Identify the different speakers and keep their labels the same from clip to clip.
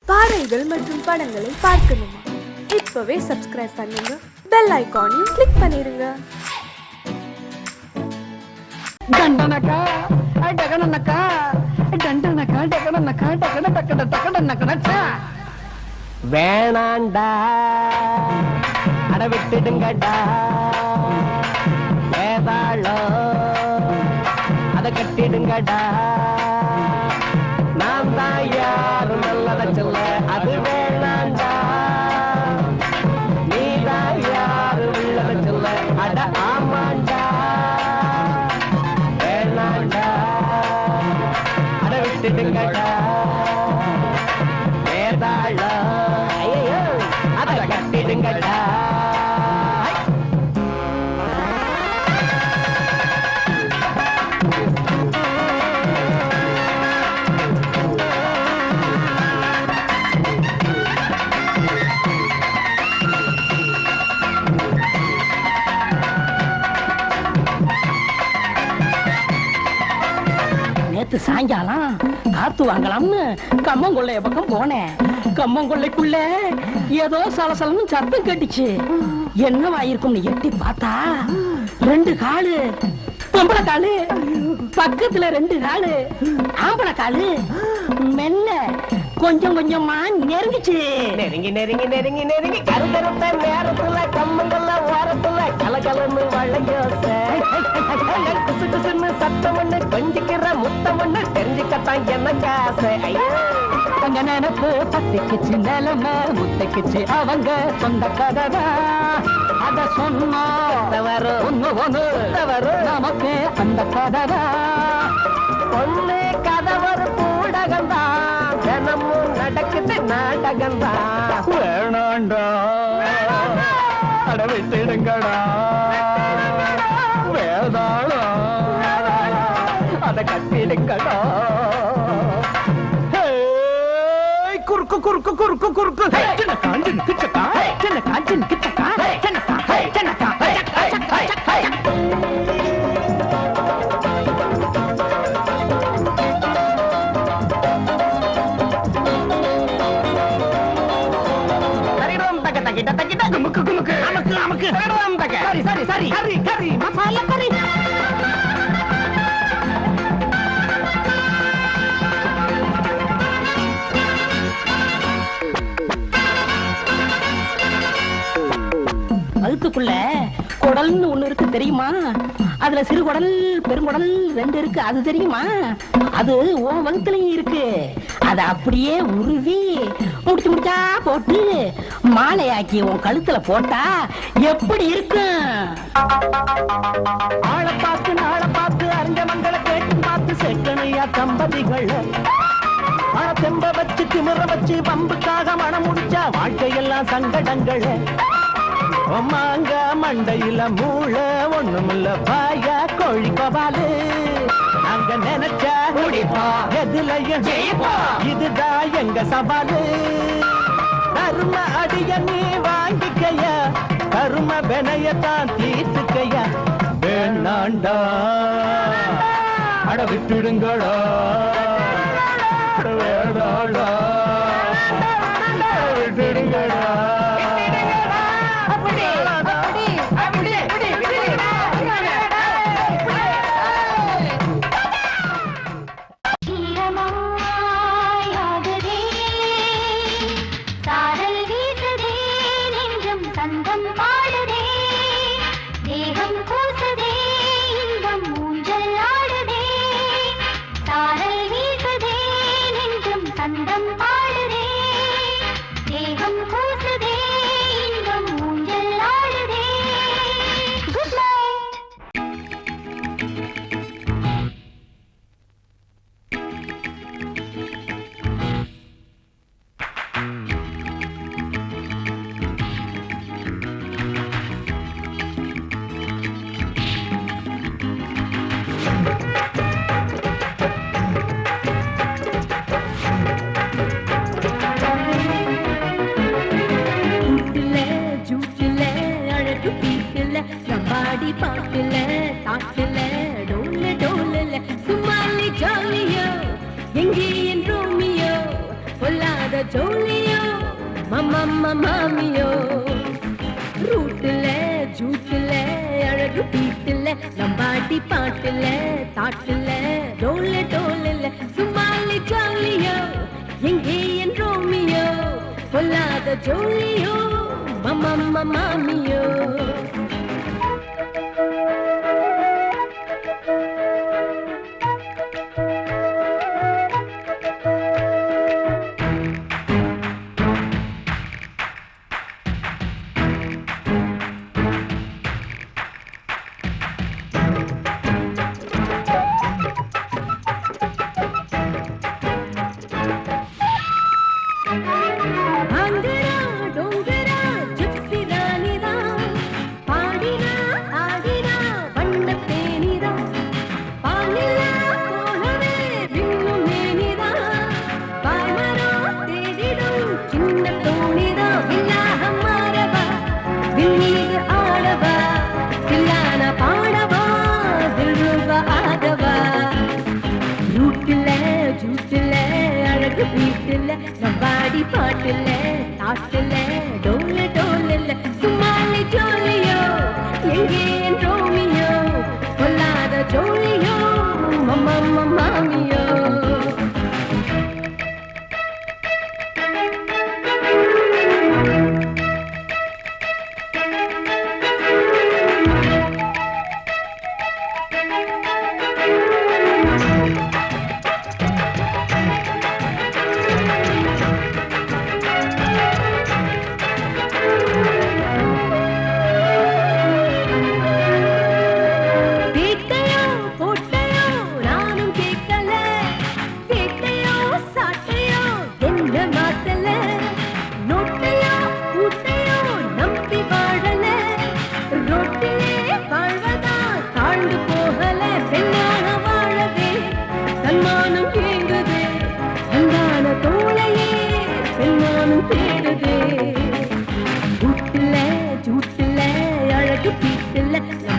Speaker 1: பாடல்கள் மற்றும் படங்களை பார்க்கணுமா? இப்பவே சப்ஸ்கிரைப் பண்ணுங்க, பெல் ஐகானையும் கிளிக் பண்ணிருங்க.
Speaker 2: டண்டனக்கா டகனனக்கா டண்டனக்கா டகனனக்கா டகன டகன டகனனக்கா வேணாண்டா அட விட்டுடுங்கடா வேதாளோ அத கட்டிடுங்கடா நான் தான் யாரும் நல்லத சொல்ல அது வேணாண்டா நீ தான் யாரும் உள்ளத சொல்ல அட ஆமாண்டா வேணாண்டா அட விட்டுடுங்கடா வேதாளோ ஐயோ அத கட்டிடுங்கடா நேத்து சாயங்காலம் காத்து வாங்கலாம்னு கம்மங்கொள்ளைய பக்கம் போனேன். கம்மங்கொள்ளைக்குள்ள ஏதோ சலசலன்னு சத்தம் கேட்டுச்சு. என்னவாயிருக்கும்னு எட்டி பார்த்தா 2 காலு பொம்பளை காலு, பக்கத்துல 2 காலு ஆம்பளை காலு. மெல்ல கொஞ்சம் கொஞ்சமா நெருங்கிச்சு. நெருங்கி நெருங்கி நெருங்கி நெருங்கி கருத்தருத்த நேரத்துல கம்மங்கொள்ள ஓரத்துல கலகலன்னு வளையோசை குசு குசுன்னு சத்தம் ஒண்ணு கொஞ்சிக்கிற முத்தம் ஒண்ணு தெரிஞ்சுக்கத்தான் எனக்கு ஆசை. கொஞ்ச நினைப்பு பத்திக்குச்சு நிலைமை முத்தைக்குச்சு அவங்க சொந்த கதவா அத சொன்னா ஒண்ணு ஒண்ணு நமக்கு அந்த கதவா ஒண்ணு கதவரு பூடகம்தான் தினமும் நடக்குது நாடகம்தான். வேணாண்டா அட விட்டுடுங்கடா வேதாளா அத கட்டிடுங்கடா குறுக்கு குறுக்கு குறுக்கு குறுக்கு சின்ன காஞ்சின் கிச்சக்கா சின்ன காஞ்சின் கிச்சக்கா சின்னக்கா சின்னக்கா குமுக்கு குமுக்கு நமக்கு நமக்கு சரி சரி சரி கறி கறி மசாலா கறி வகுத்துக்குள்ள குடல்னு ஒண்ணு இருக்கு தெரியுமா? அதுல சிறு குடல் பெருங்குடல் 2 இருக்கு அது தெரியுமா? அது உன் வகுத்துலயும் இருக்கு. அத அப்படியே உருவி முடிச்சு முடிச்சா போட்டு மாலையாக்கி உன் கழுத்துல போட்டா எப்படி இருக்கும்? ஆளை பார்த்து நாளை பார்த்து அறிஞ்ச மங்களை கேட்டு பார்த்து செக்கணையா தம்பதிகள் தெம்ப வச்சு திமிர வச்சு பம்புக்காக மனம் முடிச்சா வாழ்க்கையெல்லாம் சங்கடங்கள். மாங்க மண்டையில மூளை ஒண்ணுமில்ல பாயா கோழி கபாலு நாங்க நினைச்சா முடிப்போம் எதுலயும் ஜெயிப்போம் இதுதான் எங்க சவாலு. கரும அடிய நீ வாங்கிக்கையா கரும வினையத்தான் தீர்த்துக்கையா வேணாண்டா அட விட்டுடுங்கடா வேணாண்டா விட்டுடுங்கடா
Speaker 1: ஜோலியோ மாமியோ ரூட்டுல ஜூட்டுல அழகு பீட்டுல நம்பாட்டி பாட்டுல தாட்டுல டோல டோல சும்மாலி ஜாலியோ எங்கே என் ரோமியோ பொல்லாத ஜோலியோ மாமியோ வீட்டுல நம்பாடி பாட்டுல தாட்டுல டோல டோல சும்மாலி ஜோலியோ எங்கே என் ரோமியோ பொல்லாத ஜோலியோ மாமியோ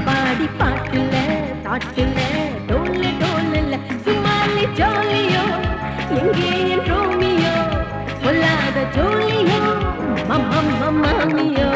Speaker 1: பாடி பாட்டுல தாட்டுல டோல டோல சும்மாலி ஜோலியோ எங்கே என் ரோமியோ பொல்லாத ஜோலியோ மாமியோ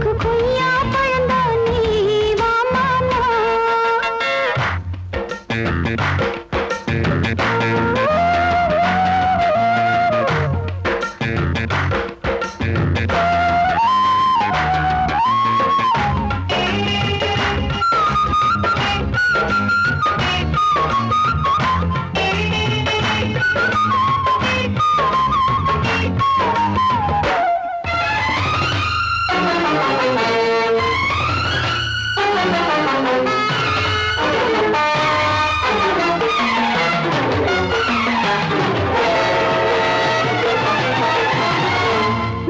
Speaker 3: கனிஞ்சிருக்கு கொய்யா பழந்தானே வா மாமா.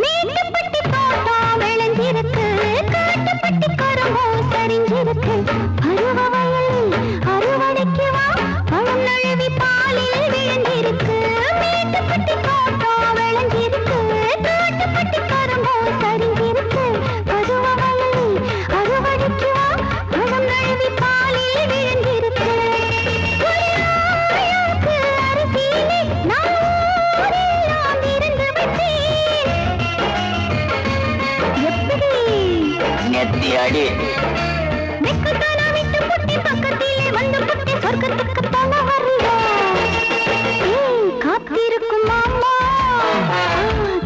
Speaker 3: மேட்டுப்பட்டி தோட்டம் விளைஞ்சிருக்கு, காட்டுப்பட்டி கரும்பும் சரிஞ்சிருக்கு. பருவ வயலில் அறுவடைக்கு வா, பழம் நழுவி பாலில் விழுந்திருக்கு. மேட்டுப்பட்டி தோட்டம் விளைஞ்சிருக்கு, காட்டுப்பட்டி கரும்பும் சரிஞ்சிருக்கு. பருவ வயலில் அறுவடைக்கு வா, பழம் நழுவி பாலில் விழுந்திருக்கு. குருவாயாக்கு அரிசியிலே நான் ஊரெல்லாம் இருந்து விட்டேன். எப்படி
Speaker 2: நெத்தி அடி
Speaker 3: மெக்கத்தானா விட்டு புட்டி பக்கத்திலே வந்து புட்டி சொர்க்கத்துக்கு போக வர்றியா? ஏய், காத்திருக்கும் மாமா,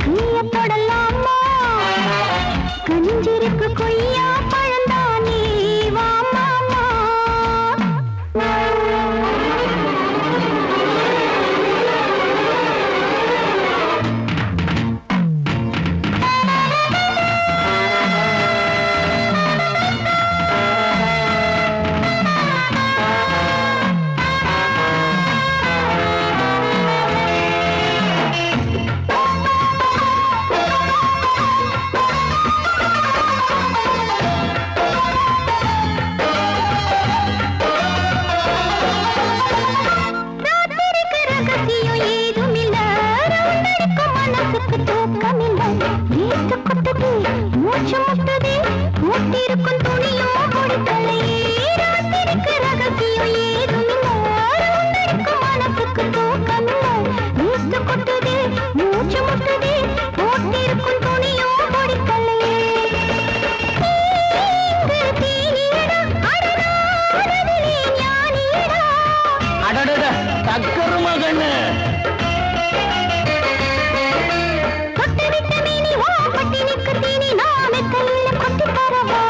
Speaker 3: கைய தொடலாமா? கனிஞ்சிருக்கு கொய்யா பழந்தானே வா மாமா. ராத்திரிக்கு ரகசியம் ஏதுமில்ல, ரவுண்டடிக்கும் மனசுக்கு தூக்கமில்ல. வேர்த்து கொட்டுது, மூச்சு முட்டுது, மூட்டிருக்கும் துணியோ முடிக்கலையே. ராத்திரிக்கு ரகசியம் ஏதுமில்ல, ரவுண்டடிக்கும் மனசுக்கு தூக்கமில்ல. வேர்த்து கொட்டுது, மூச்சு முட்டுது, மூட்டிருக்கும் துணியோ முடிக்கலையே. தீங்கு தீனியடா, அடடாடதிலே ஞானியடா.
Speaker 2: அடடட தக்கரு மகன்னு
Speaker 3: தொட்டு விட்ட மேனி ஓ பட்டினிக்கு தீனி நாமே கையில கொட்டி தரவா.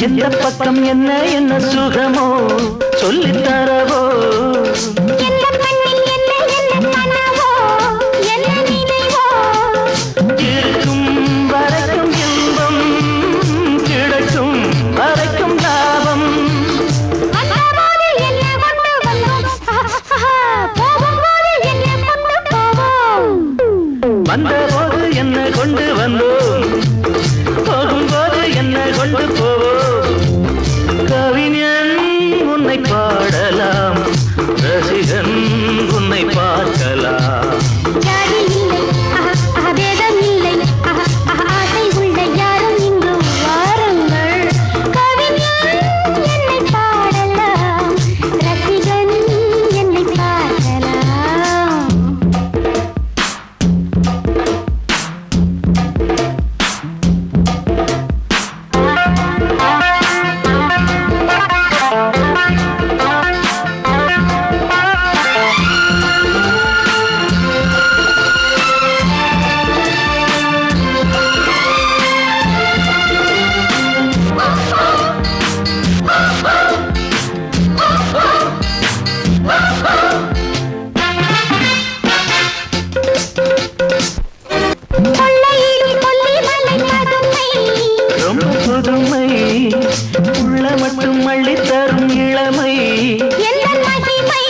Speaker 4: எந்த பக்கம் என்ன என்ன சுகமோ சொல்லித் தரவோ
Speaker 3: எந்த மண்ணில் என்ன என்ன கனவோ என்ன நினைவோ
Speaker 4: இருக்கும் வரைக்கும் இன்பம் கிடைக்கும் வரைக்கும் லாபம்
Speaker 3: வந்தபோது என்ன கொண்டு வந்தோம் போகும்போது என்ன கொண்டு போவோம்
Speaker 4: வந்தபோது என்ன கொண்டு வந்தோம் போகும்போது என்ன கொண்டு போவோம் கவிஞன் உன்னை பாடலாம் ரசிகன் உன்னை பார்க்கலாம்
Speaker 3: ஜாதி இல்லை பேதம் இல்லை ஆசை உள்ள யாரும் இங்கு வாருங்கள் கவிஞன் என்னை பாடலாம் ரசிகன் என்னை பார்க்கலாம் கொள்ளையிலும் கொல்லிமலை பதுமை
Speaker 4: ரொம்ப புதுமை உள்ள மட்டும் அள்ளி தரும் இளமை
Speaker 3: எந்த மகிமை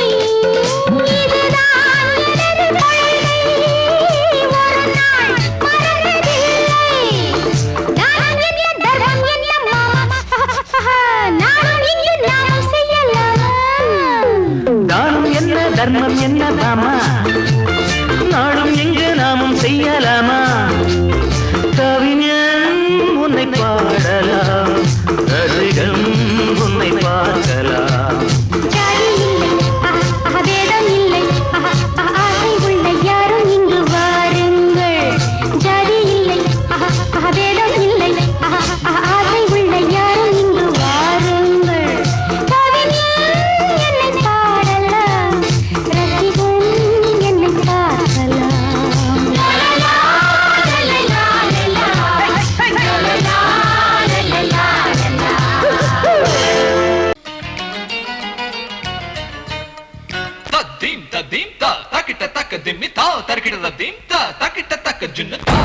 Speaker 3: இதுதான் எனது கொள்கை ஒரு நாள் மறந்ததில்லை நான் என்ன தர்மம் என்ன மாமா நானும் இங்கு நானும் செய்யலாம்
Speaker 4: தானம் என்ன தர்மம் என்ன தாமா நாளும் எங்கு நாமும் செய்யலாமா கவிஞன் உன்னை பாடலாம் ரசிகன் உன்னை பார்க்கலாம்
Speaker 3: ஜாதி இல்லை பேதம் இல்லை ஆசை உள்ள யாரும் இங்கு வாருங்கள் ஜாதி இல்லை பேதம் இல்லை ஆசை உள்ள யாரும் இங்கு வாருங்கள் கவிஞன் என்னை பாடலாம் ரசிகன் என்னை பார்க்கலாம்
Speaker 5: Tadim tadim ta takita taka dimmi ta tarkita tadim ta takita taka junna ta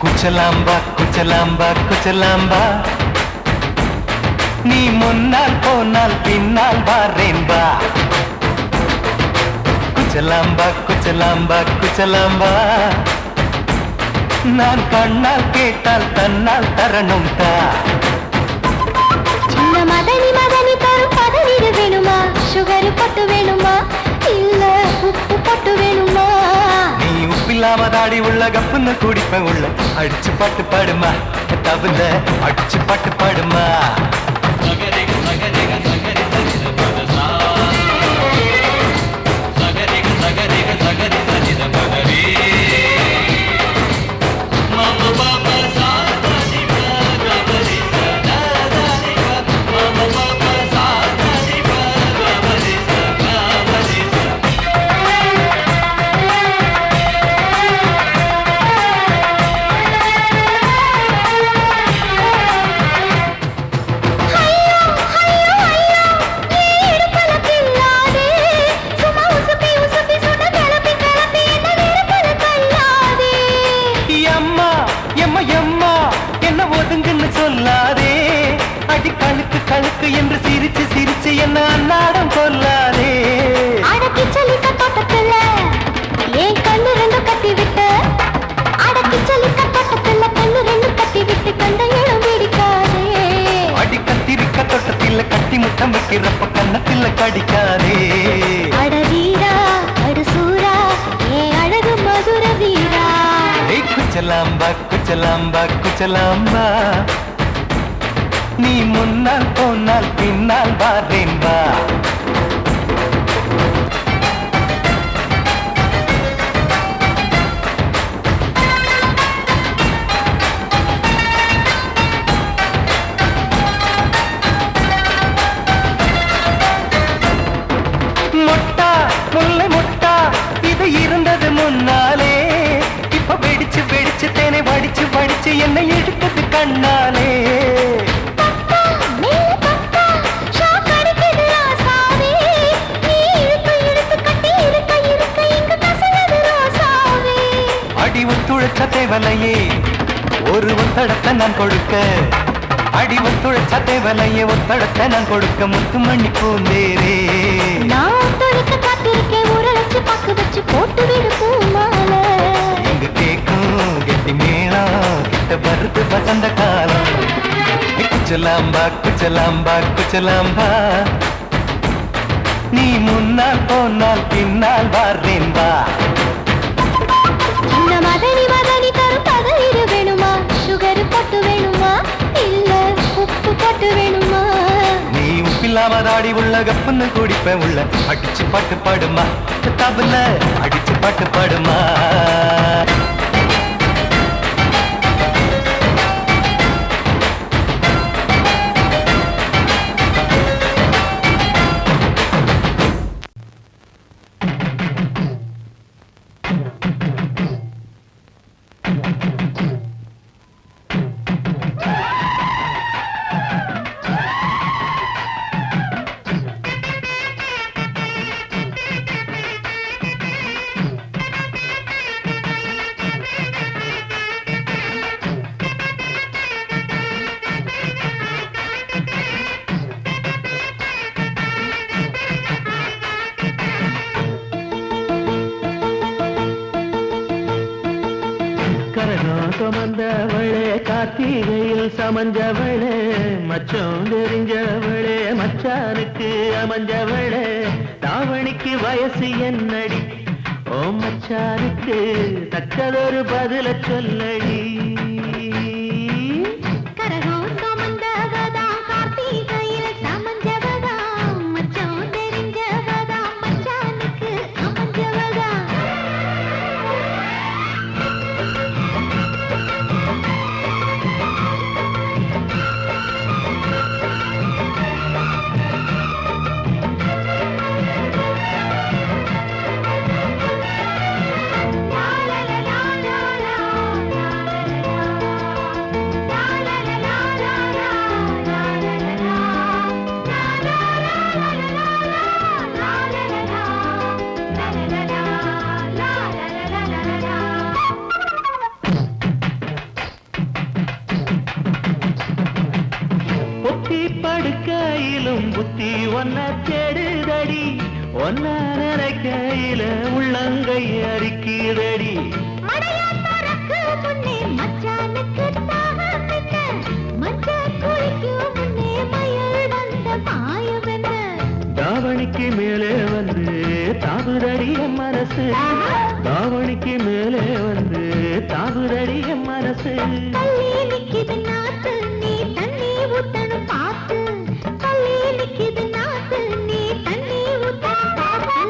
Speaker 4: குச்சலாம்பா குச்சலாம்பா குச்சலாம்பா நீ முன்னால் போனால் பின்னால் வாரேன்பா குச்சலாம்பா குச்சலாம்பா குச்சலாம்பா நான் கண்ணால் கேட்டால் தன்னால் தரணும் தா
Speaker 3: சின்ன மதனி மதனி தரும் பதவிடு வேணுமா சுகரு பொட்டு வேணுமா இல்ல உப்பு பொட்டு வேணுமா
Speaker 4: நீ உப்பில்லாம தாடி உள்ள கப்புன்னு குடிப்ப உள்ள அடிச்சு பாட்டு பாடுமா தவிர அடிச்சு பாட்டு பாடுமா
Speaker 5: sagarega sagarega sagari sagida padasa sagarega sagarega sagari sagida padari mama papa sa da ni pa ga ba ri sa da da ni pa mama papa sa da ni pa ga ba ri sa ga ba ri sa
Speaker 4: எம்மா எம்மா எம்மா என்ன ஒதுங்குன்னு சொல்லாதே அடி கழுக்கு கழுக்கு என்று சிரிச்சு சிரிச்சு என்ன அன்னாடம் கொல்லாதே
Speaker 3: அடக்கி சலிக்க தோட்டத்துல ஏன் கண்ணு ரெண்டு கட்டி விட்டு அடக்கி சலிக்க தோட்டத்துல கண்ணு ரெண்டு கட்டி விட்டு கண்ட இடம் பிடிக்காதே
Speaker 4: அடி கத்திரிக்க தொட்டத்தில் கட்டி முட்டம் வைக்கிறப்ப கண்ணத்தில் கடிக்காதே
Speaker 3: அட வீரா அடு சூரா ஏன் அழகு மதுர வீரா
Speaker 4: ஏய் குச்சலாம்பா குச்சலாம்பா குச்சலாம்பா நீ முன்னால் போனால் பின்னால் வாரேன்பா என்னை இழுக்குது கண்ணாலே.
Speaker 3: பப்பா, மேல பப்பா, ஷாக் அடிக்குது ராசாவே. நீ இழுத்து இழுத்து கட்டி இருக்க இங்கு கசங்குது ரோசாவே.
Speaker 4: அடி ஒத்துழைச்ச தேவலையே ஒரு ஒத்தடத்தை நான் கொடுக்க. அடி ஒத்துழைச்ச தேவலையே ஒத்தடத்தை நான் கொடுக்க. முத்துமணி பூந்தேரே
Speaker 3: நான் தொலைக்க காத்திருக்கேன் உரளைச்சு பக்கு வச்சு போட்டு விடு பூமாலை.
Speaker 4: எங்க கேக்கும் கெட்டி மேளம் கிட்ட வருது வசந்த காலம். குச்சலாம்பா குச்சலாம்பா குச்சலாம்பா நீ முன்னால் போனால் பின்னால் வார்றேன் வா.
Speaker 3: சின்ன மதனி மதனி தரும் பதனிடு வேணுமா? சுகர் போட்டு வேணுமா? இல்ல உப்பு போட்டு வேணுமா?
Speaker 4: நீ உப்பில்லாம தாடி உள்ள கப்புன்னு குடிப்பேன் உள்ள. அடிச்சு பாட்டு பாடுமா தபுல அடிச்சு பாட்டு பாடுமா.
Speaker 6: கரகம் சுமந்தவளே கார்த்திகையில் சமஞ்சவளே மச்சம் தெரிஞ்சவளே மச்சானுக்கு அமைஞ்சவளே தாவணிக்கு வயசு என்னடி ஓ மச்சானுக்கு தக்கதொரு பதில சொல்லடி.
Speaker 3: கரகம் சுமந்தவதா கார்த்திகையில் சமஞ்சவதா மச்சான் தெரிஞ்சவதா மச்சானுக்கு அமைஞ்சவதா.
Speaker 6: பொத்தி படுக்கையிலும் புத்தி ஒன்ன தேடுதடி ஒன்ன நினைக்கையில உள்ளங்கை அரிக்குதடி.
Speaker 3: மடையா தரக்கு முன்னே மச்சானுக்கு தாகம் என்ன? மச்சான் குளிக்கும் முன்னே மயில் வந்த மாயம் என்ன?
Speaker 6: தாவணிக்கு மேலே வந்து தாவுதடி என் மனசு. தாவணிக்கு மேலே வந்து தாவுதடி என் மனசு.
Speaker 3: கல்லி நிக்குது நாத்து நீ தண்ணி ஊத்தணும் பார்த்து. கல்லி நிக்குது நாத்து நீ தண்ணி ஊத்தணும் பார்த்து.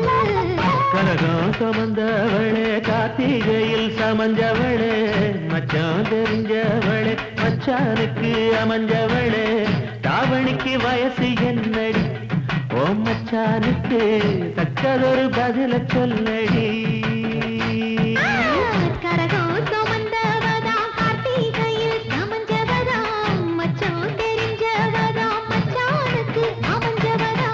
Speaker 6: கனகம் சுமந்தவளே கார்த்திகையில் சமஞ்சவளே மச்சான் தெரிஞ்சவளே மச்சானுக்கு அமைஞ்சவளே தாவணிக்கு வயசு என்னடி ஓ மச்சானுக்கு தக்கதொரு பதில சொல்லடி.
Speaker 3: கரகம் சுமந்தவதா கார்த்திகையில் சமஞ்சவதா மச்சான் தெரிஞ்சவதா மச்சானுக்கு அமைஞ்சவதா.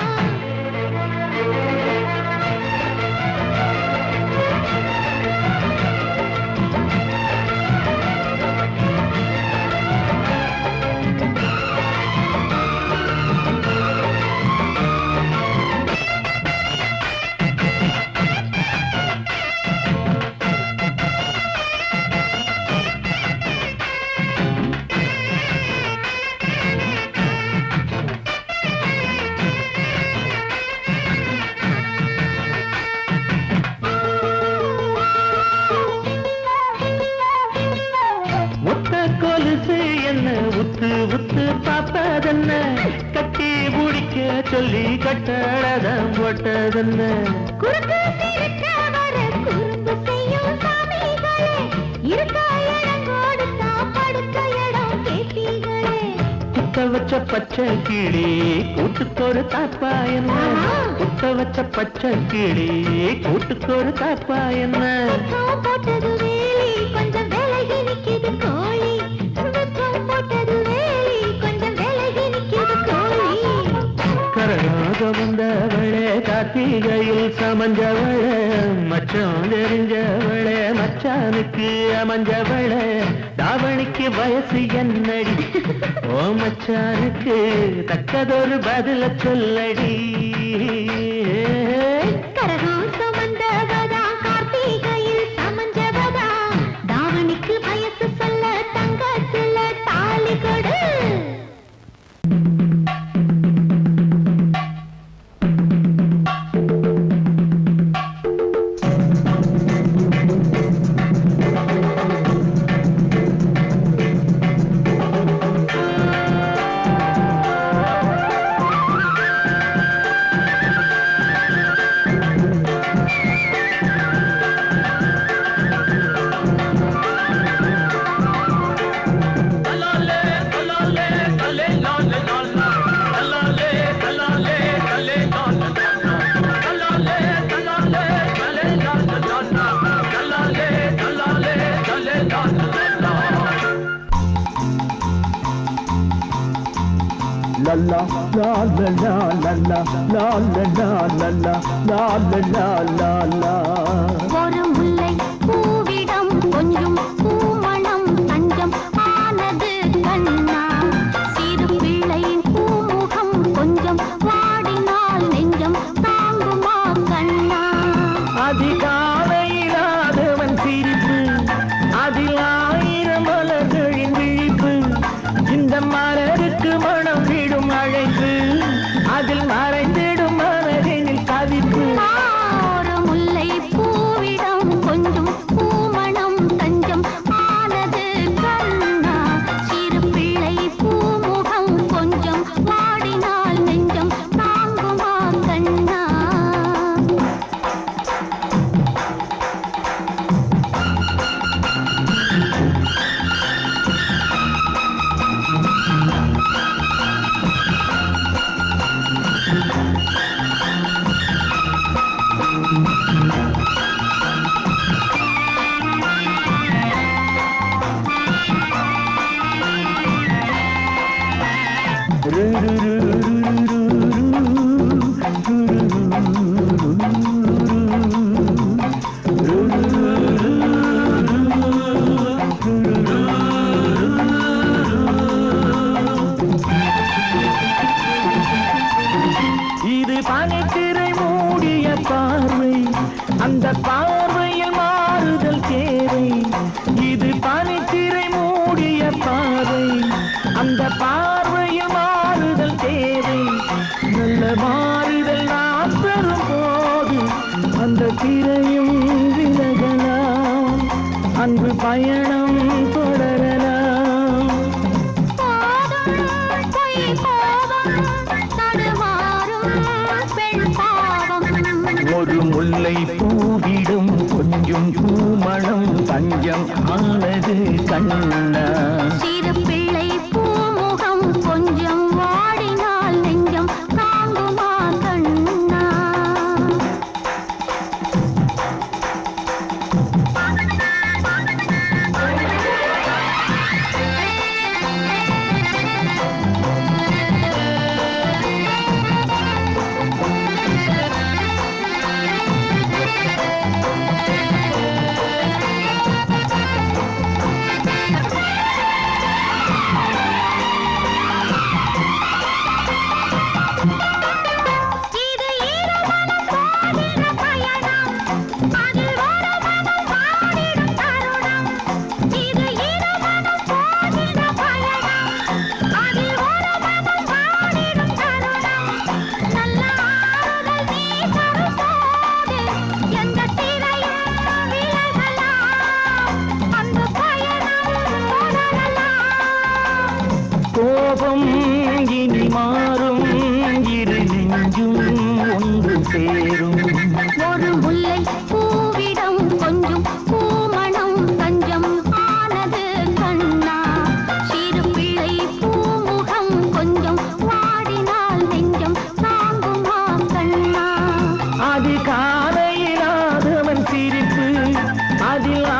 Speaker 6: கொலுசு என்ன உத்து உத்து பாப்பதென்ன கட்டி முடிக்க சொல்லி கட்டழதம் போட்டதென்ன.
Speaker 3: குறுக்கு சிறுக்க வர குறும்பு செய்யும் சாமிகளே இருக்க இடம் கொடுத்தா படுக்க இடம் கேட்டீங்களே.
Speaker 6: குத்த வச்ச பச்சை கிளி கூட்டுக்கொரு தாப்பா என்ன. குத்த வச்ச பச்சை கிளி கூட்டுக்கொரு தாப்பா என்ன.
Speaker 3: போட்டது வேலி கொஞ்சம் விலகி நிக்குது கோழி
Speaker 6: சுமந்தவளே கார்த்திகையில் சமஞ்சவளே மச்சம் தெரிஞ்சவளே மச்சானுக்கு அமைஞ்சவளே தாவணிக்கு வயசு என்னடி ஓ மச்சானுக்கு தக்கதொரு பதில சொல்லடி
Speaker 3: கரகம் சுமந்தவதா கார்த்திகையில் சமஞ்சவதா தாவணிக்கு வயசு சொல்ல தங்கத்துல தாலி கொடு
Speaker 6: la la la la la la la la la la la la la la la
Speaker 3: ஒரு முல்லை பூவிடம் கொஞ்சம் பூமணம் தஞ்சம் ஆனது கண்ணா சிறு பிள்ளையின் பூமுகம் கொஞ்சம் வாடினால் நெஞ்சம் தாங்குமா கண்ணா
Speaker 6: அதிகாலையிலாதவன் சிரிப்பு அதில் ஆயிரம் மலர்களின் விழிப்பு இந்த மலருக்கு மனம் விடும் அழைப்பு அதில் மறைந்திடும் மனதினில் கவிப்பு
Speaker 3: ஒரு முல்லை பூவிடம் கொஞ்சம் பூமணம் தஞ்சம் ஆனது கண்ணா சிறு பிள்ளை பூமுகம் கொஞ்சம் வாடினால் நெஞ்சம் தாங்குமா கண்ணா
Speaker 6: இது பனித்திரை மூடிய பார்வை அந்த பார்வையில் மாறுதல் தேவை இது பனித்திரை மூடிய பார்வை அந்த பார்வையில் மாறுதல் தேவை நல்ல மாறுதல் நான் பெறும் போது அந்த திரையும் விலகலாம் அன்பு பயணம் தொடரலாம்
Speaker 3: பொய் பாவம் தடுமாறும் பெண் பாவம்
Speaker 6: ஒரு முல்லை பூவிடும் கொஞ்சம் பூமணம் தஞ்சம் ஆனது கண்ணா
Speaker 3: சிறு பிள்ளை பூமுகம் கொஞ்சம் வாடினால் நெஞ்சம் தாங்குமா கண்ணா இது ஈரமனம் போகிற பயணம் அதில் ஒரு மனம் வாடிடும் தருணம் இது ஈரமனம் போகிற பயணம் அதில் ஒரு மனம் வாடிடும் தருணம் நல்ல ஆறுதல் நீ தரும்போது எந்த திரையும் விலகலாம் அந்த பயணம் தொடரலாம்
Speaker 6: கோபம் இனி மாறும் இரு நெஞ்சும் ஒன்று சேரும்
Speaker 3: ஒரு முல்லை பூவிடம் கொஞ்சம் பூமணம் தஞ்சம் ஆனது கண்ணா சிறு பிள்ளை பூமுகம் கொஞ்சம் வாடினால் நெஞ்சம் தாங்குமா கண்ணா
Speaker 6: அது காலையிலாதவன் சிரிப்பு அதில்